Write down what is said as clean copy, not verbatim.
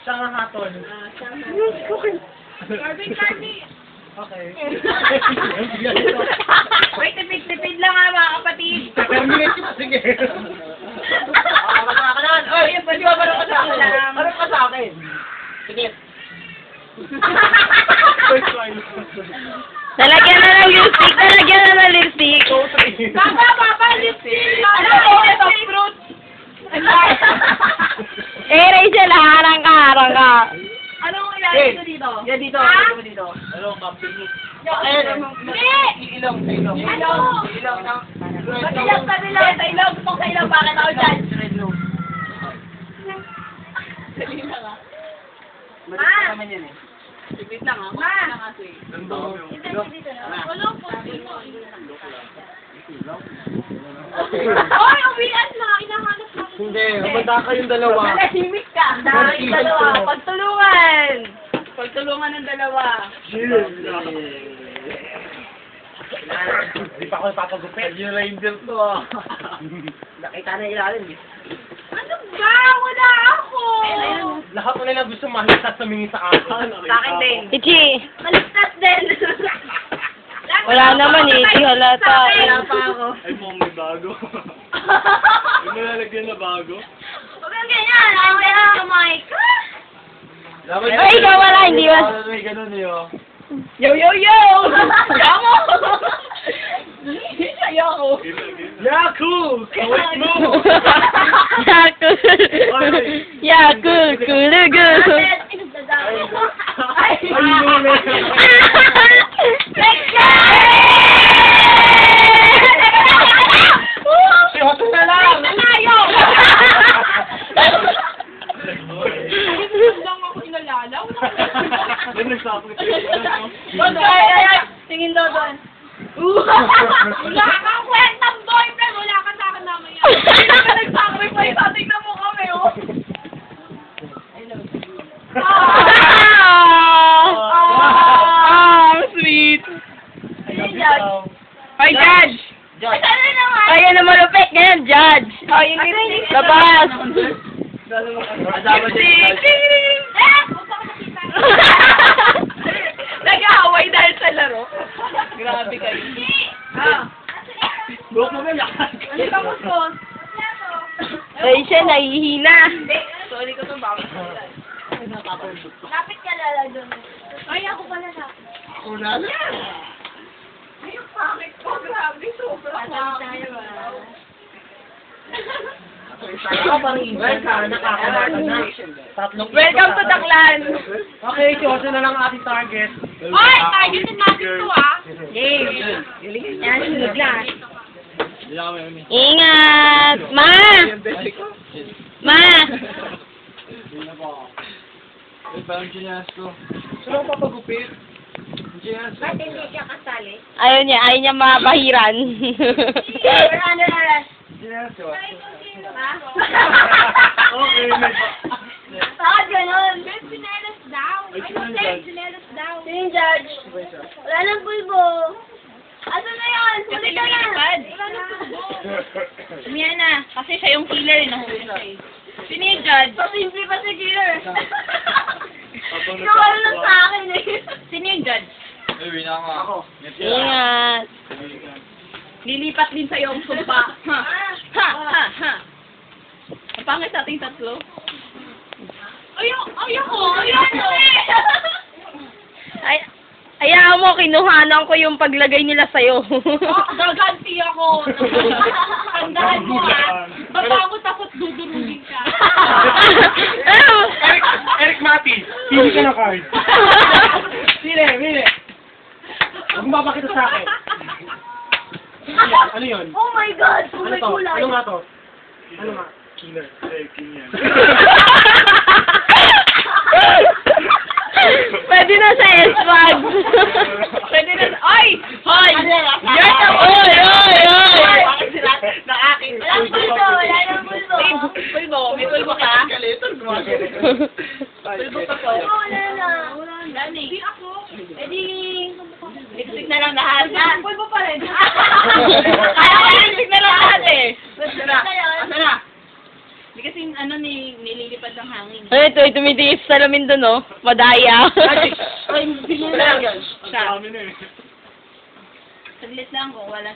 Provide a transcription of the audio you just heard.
Siya nga hatol. Carving. Okay. Wait, tipid lang ha, mga kapatid. Terminate mo, sige. Ka na. Oy, pwede ba parang ka sa akin? Parang ka sa akin. Sige. Nalagyan na ng lipstick. Papa, lipstick. Ano ko, ito, fruit. Rachel, harang ka. Anong ilalagay ko dito? Yan dito. Ha? Dito. Ano, kapatid. Hindi! Ilong. Ano? Ilong ng... Sa ilong. Gusto ko sa ilong. Bakit ako dyan? Dali na nga. Madali naman yan eh. Tipid lang ha. Ma! Dito na. Wala po. Oy, uwian na. Inahanap na. Hindi, umanda kayong dalawa. Nalahimik ka. Dahil dalawa. Pagtulungan ng dalawa. Di pa ako napapagupit. Yung reindeer to ah. Nakita na ilalim eh. Ano ba? Wala ako. Lahat na nila gusto makita sumingin sa akin. Sa akin din. Ichi, Maligtas din. wala naman eh. Di halata. Wala pa ako. Ay, mom, may bago. May nalalagyan na bago. Huwag kang ganyan. Ang ganyan ka, Mike. Ay, ikaw wala, hindi ba? May ganun eh, oh. Yo! Yamo! Ayoko. Yaku! Kawit mo! Yakul, kulugu. Ay, Siyoto na lang! tayo! May nagsapit. Tingin daw doon. Wala kang kwentang boyfriend. Wala ka sa akin naman yan. Hindi ka nag-sacrifice. Tignan mo kami, oh. Sweet. Judge. Ay, judge. Ay, sana naman. Ay, yan ang malupit. Ganyan, judge. Ay, yung lipstick. Labas. Nag-aaway dahil sa laro. Grabe kayo. Buhok mo ba lakas? Ano ba gusto? Ay, siya nahihina. Sorry ko to, bakit? Lapit ka lala doon. Ay, ako pala na. Ako na lang. Ay, yung pangit ko. Grabe, sobrang pangit. Welcome to the clan. Okay, chosen na lang ang ating target. Ay, targetin natin to, ah. Game. Yan, sunod lang. Ingat! Ma! Parang chinas ko. Sino ang papagupit? Chinas ko. Hindi siya kasali. Ayaw niya mabahiran. We're under arrest. Chinas ko. Ha? Okay, may Bakit ganun? Sinelas daw. Ay, sinelas. Sinelas daw. Sino yung judge? Wala nang pulbo. Ano na yan? Huli ka na. Wala nang pulbo. Yan na. Kasi siya yung killer eh. Nahuli siya eh. Sino yung judge? Pasimple pa si killer. Nawala lang sa akin eh. Sino yung judge? Ay, wina nga. Ako. Ingat. Lilipat din sa'yo ang sumpa. Ha. Ang pangit sa ating tatlo. Ayoko. Ayoko. Hayaan mo, kinuhanan ko yung paglagay nila sa'yo. Gaganti ako. Tandaan mo ha. Matakot dudurugin ka. Eric Mati, hindi ka na card. Mili. Huwag mapakita sa akin. Ano yun? Oh my God! Oh Ano my to? kulay! Ano nga to? Ano nga? Killer. King yan. Pwede na sa S-Wag. Pwede na sa... Ay! Hoy! Yan ang... Oy! Naakin. Walang pulbo! Wala nang pulbo! Pulbo? May pulbo ka? Pulbo ka po? Wala na. Hindi ako. Eh di... Lipstick na lang lahat. Pulbo pa rin. Kaya lipstick na lang lahat eh. Asa na? Asa na? Kasi ano nililipad ng hangin. Ay, ito, tumitiis sa salamin doon, oh. Madaya. Ay, bigyan na lang yan. Ang dami na eh. Saglit lang kung wala